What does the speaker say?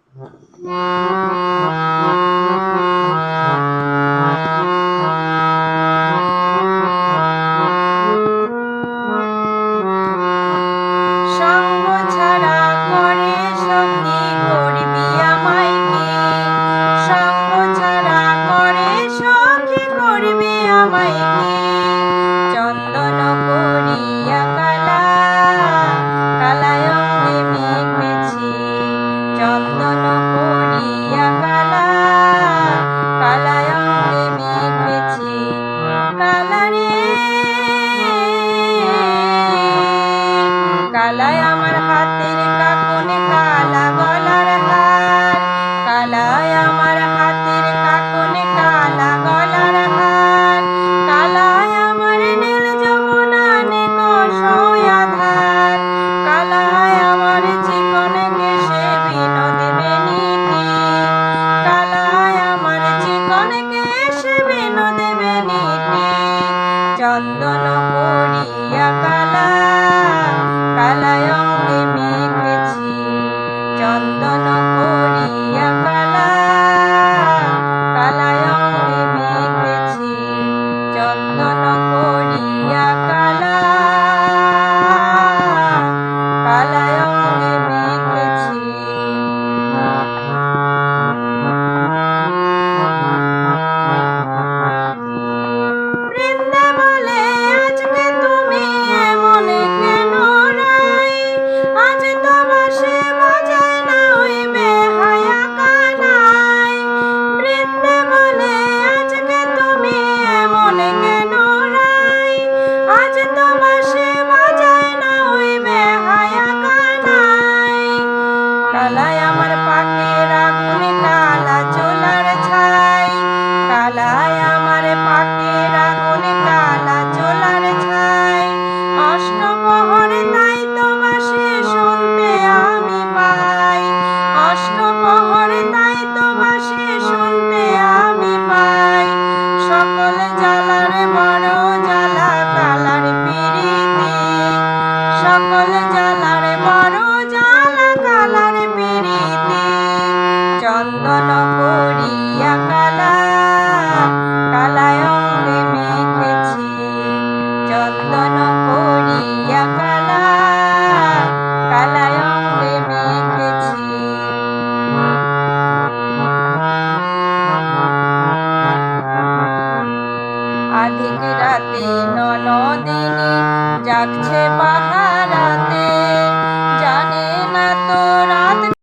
সঙ্গ ছাড়া করে সখী করবি আমায় কি? সঙ্গ ছাড়া করে সখী করবি আমায় কি? চন্দন করিয়া কালা কালায় অঙ্গে মেখেছি, চন্দন করিয়া কালা কালায় অঙ্গে মেখেছি। কালারে কালায় আমার হাতের কাকনে, কালা গলার হার, কালায় আমার হাতের কাকনে, কালা গলার হার, কালায় আমার নীল যমুনা নিকষ আধার, কালায় আমার চিকন কেশে বিনোদ বেনিটি, কালায় আমার চিকন কেশে বিনোদ বেনিটি। চন্দন করিয়া কালা কালায় অঙ্গে মেখেছি, চন্দন করিয়া কালা কালায় অঙ্গে মেখেছি, চন্দন করিয়া কালা কালায় অঙ্গে মেখেছি। বৃন্দাবনে আজকে তুমি এমন কেন রাই? আজ তো বাঁশি বাজায় না ওই বেহায়া কানাই। বৃন্দাবনে আজকে তুমি এমন কেন রাই? আজ তো বাঁশি বাজায় না ওই বেহায়া কানাই। কালায় আমার